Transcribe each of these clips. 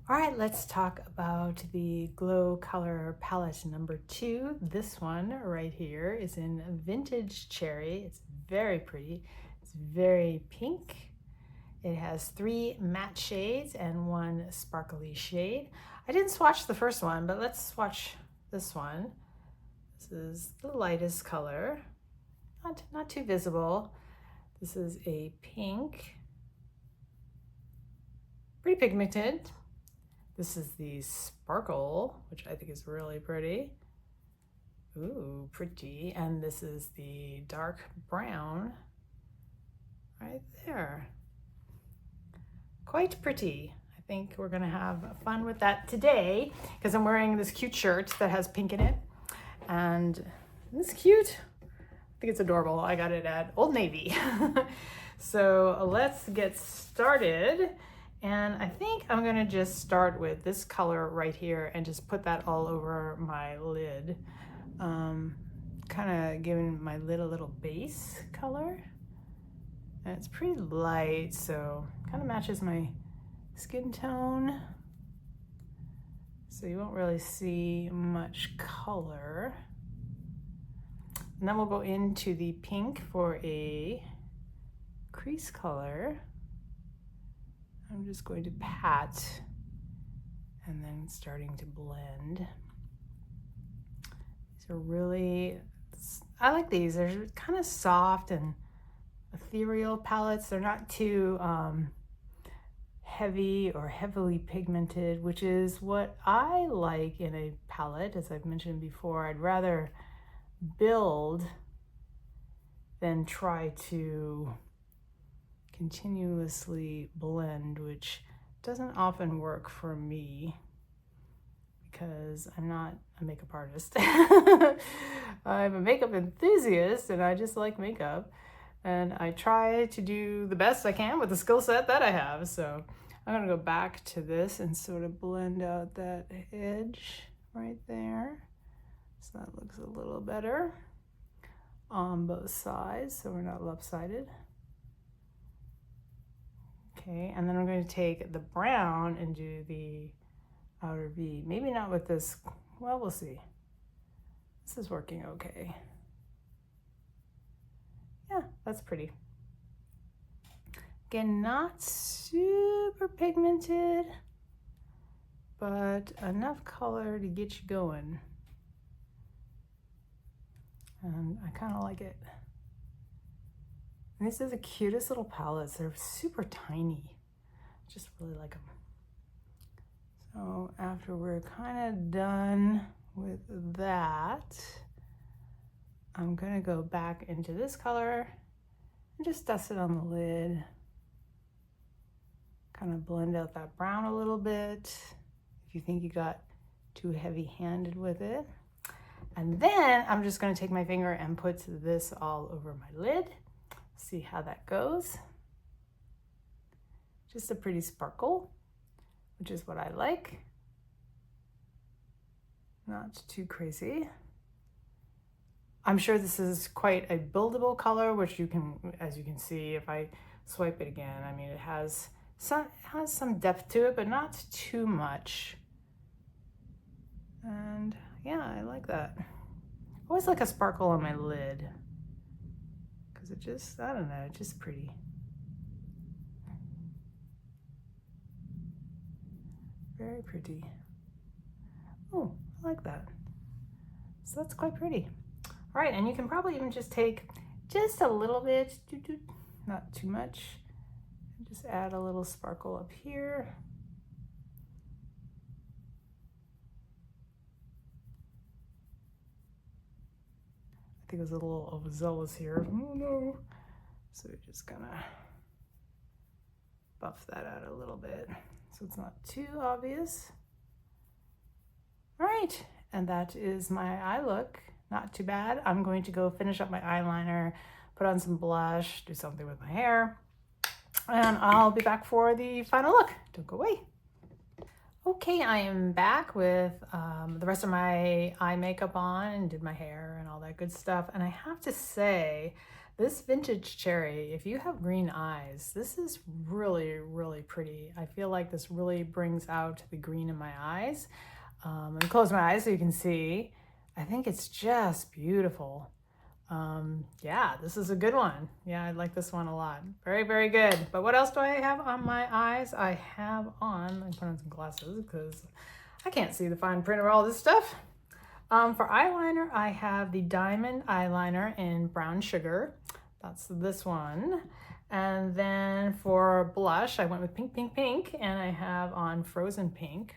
All right, let's talk about the Glokolor palette number 2. This one right here is in Vintage Cherry. It's very pretty. It's very pink. It has 3 matte shades and 1 sparkly shade. I didn't swatch the first one, but let's swatch this one. This is the lightest color, not too visible. This is a pink, pretty pigmented. This is the sparkle, which I think is really pretty. Ooh, pretty. And this is the dark brown right there. Quite pretty. I think we're gonna have fun with that today because I'm wearing this cute shirt that has pink in it. And it's cute. I think it's adorable. I got it at Old Navy. So let's get started. And I think I'm gonna just start with this color right here and just put that all over my lid. Kind of giving my lid a little base color. And it's pretty light, so kind of matches my skin tone. So you won't really see much color. And then we'll go into the pink for a crease color. I'm just going to pat and then starting to blend. These are really, I like these. They're kind of soft and ethereal palettes. They're not too heavy or heavily pigmented, which is what I like in a palette. As I've mentioned before, I'd rather build than try to continuously blend, which doesn't often work for me because I'm not a makeup artist. I'm a makeup enthusiast and I just like makeup, and I try to do the best I can with the skill set that I have. So I'm gonna go back to this and sort of blend out that edge right there. So that looks a little better on both sides so we're not lopsided. Okay, and then I'm going to take the brown and do the outer V. Maybe not with this, well, we'll see. This is working okay. Yeah, that's pretty. Again, not super pigmented, but enough color to get you going. And I kind of like it. And these are the cutest little palettes. They're super tiny. I just really like them. So after we're kind of done with that, I'm gonna go back into this color and just dust it on the lid. Kind of blend out that brown a little bit if you think you got too heavy-handed with it. And then I'm just gonna take my finger and put this all over my lid. See how that goes. Just a pretty sparkle, which is what I like. Not too crazy. I'm sure this is quite a buildable color, which you can, as you can see, if I swipe it again, I mean, it has some depth to it, but not too much. And yeah, I like that. I always like a sparkle on my lid. It just, I don't know, it's just pretty. Very pretty. Oh, I like that. So that's quite pretty. All right, and you can probably even just take just a little bit, not too much, and just add a little sparkle up here. I think I was a little overzealous here. Oh no. So we're just gonna buff that out a little bit so it's not too obvious. All right, and that is my eye look. Not too bad. I'm going to go finish up my eyeliner, put on some blush, do something with my hair, and I'll be back for the final look. Don't go away. Okay, I am back with the rest of my eye makeup on and did my hair and all that good stuff. And I have to say This vintage cherry, if you have green eyes, this is really, really pretty. I feel like this really brings out the green in my eyes. Let me close my eyes so you can see. I think it's just beautiful. Yeah, this is a good one. Yeah, I like this one a lot. Very, very good. But what else do I have on my eyes? I have on, let me put on some glasses because I can't see the fine print of all this stuff. For eyeliner, I have the Diamond Eyeliner in Brown Sugar. That's this one. And then for blush, I went with Pink, Pink, Pink, and I have on Frozen Pink,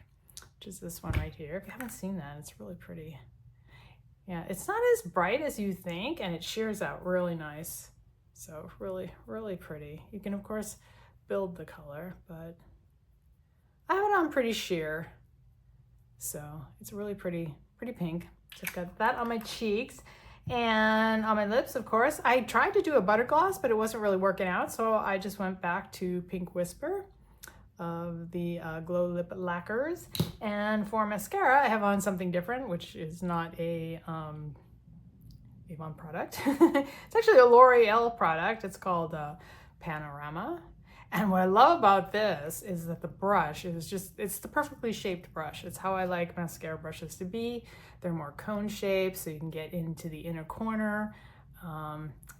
which is this one right here. If you haven't seen that, it's really pretty. Yeah, it's not as bright as you think, and it shears out really nice. So really, really pretty. You can, of course, build the color, but I have it on pretty sheer. So it's really pretty pink. So I've got that on my cheeks. And on my lips, of course, I tried to do a butter gloss, but it wasn't really working out. So I just went back to Pink Whisper of the Glow Lip Lacquers. And for mascara, I have on something different, which is not a Avon product. It's actually a L'Oreal product. It's called Panorama. And what I love about this is that the brush is just, it's the perfectly shaped brush. It's how I like mascara brushes to be. They're more cone shaped, so you can get into the inner corner.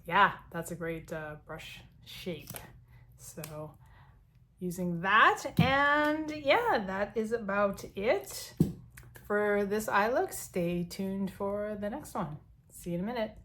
Yeah, that's a great brush shape. So using that, and yeah, that is about it for this eye look. Stay tuned for the next one. See you in a minute.